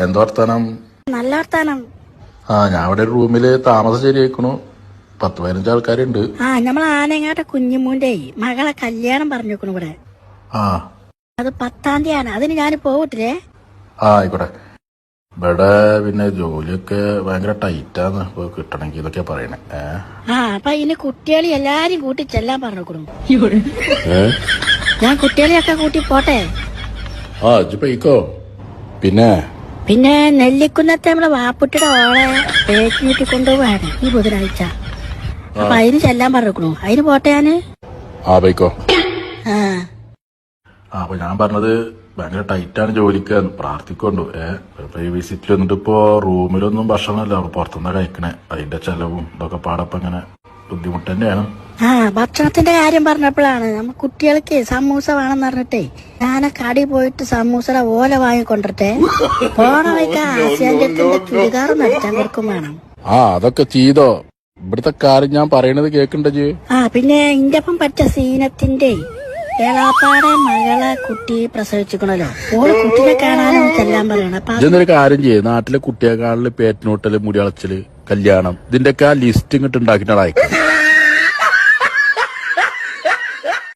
എന്താ വർത്താനം? നല്ല വർത്താനം. ഞാൻ ഇവിടെ ഒരു റൂമില് താമസം ശരിയാക്കണു. 10-15 ആൾക്കാരുണ്ട്. നമ്മളെ ആനങ്ങാട്ടെ കുഞ്ഞുമൂന്റെ മകളെ കല്യാണം പറഞ്ഞേക്കണു ഇവിടെ. അത് 10-ാം തീയതിയാണ്. അതിന് ഞാൻ പോവട്ടില്ലേ? ആയിക്കോട്ടെ. ഇവിടെ പിന്നെ ജോലിയൊക്കെ ഭയങ്കര ടൈറ്റാന്ന് ഇപ്പൊ കിട്ടണമെങ്കിൽ ഇതൊക്കെ പറയണേ. അപ്പൊ ഇനി കുട്ടികളെ എല്ലാരും കൂട്ടി ചെല്ലാൻ പറഞ്ഞേക്കണു. ഞാൻ കുട്ടികളെയൊക്കെ കൂട്ടി പോട്ടെ. പോയിക്കോ. പിന്നെ നെല്ലിക്കുന്നത്തെ നമ്മളെ വാപ്പുട്ടിയുടെ ഓളെ പേറ്റി കൊണ്ടുപോവാണ് ഈ ബുധനാഴ്ച. അപ്പൊ അതിന് ചെല്ലാൻ പറഞ്ഞേക്കണു. അതിന് പോട്ടെ ഞാന്. പോയിക്കോ. അപ്പൊ ഞാൻ പറഞ്ഞത് ഭയങ്കര ടൈറ്റാണ് ജോലിക്ക്. പ്രാർത്ഥിക്കൊണ്ടു. ഈ വിസിറ്റിൽ വന്നിട്ട് ഇപ്പോ റൂമിലൊന്നും ഭക്ഷണമല്ല, പുറത്തുനിന്ന് കഴിക്കണേ. അതിന്റെ ചെലവും ഇതൊക്കെ പാടപ്പം ഇങ്ങനെ ബുദ്ധിമുട്ട് തന്നെയാണ്. ഭക്ഷണത്തിന്റെ കാര്യം പറഞ്ഞപ്പോഴാണ് നമ്മ കുട്ടികൾക്ക് സമൂസ വേണമെന്ന് പറഞ്ഞിട്ടേ ഞാൻ കടി പോയിട്ട് സമൂസയുടെ ഓല വാങ്ങിക്കൊണ്ടിട്ടെ പോണ വയ്ക്ക ആസിയാന്റെ ചുരിദാർ നടിച്ചാൻ കൊടുക്കും വേണം. അതൊക്കെ ചെയ്തോ. ഇവിടുത്തെ കാര്യം ഞാൻ പറയണത് കേക്കണ്ട ജി. പിന്നെ ഇന്റെ ഒപ്പം പറ്റ സീനത്തിന്റെ ഏളാപ്പാടെ മകളെ കുട്ടി പ്രസവിച്ചിക്കണല്ലോ. ഓള് കുട്ടിനെ കാണാനും ചെല്ലാൻ പറയണം. ഇതൊരു കാര്യം ചെയ്യേ, നാട്ടിലെ കുട്ടിയെ കാണല്, പേറ്റിനോട്ടല്, മുടി അളച്ചല്, കല്യാണം, ഇതിന്റെയൊക്കെ ലിസ്റ്റ് ഇങ്ങോട്ട് ഉണ്ടാക്കിയിട്ട് അയക്കാം.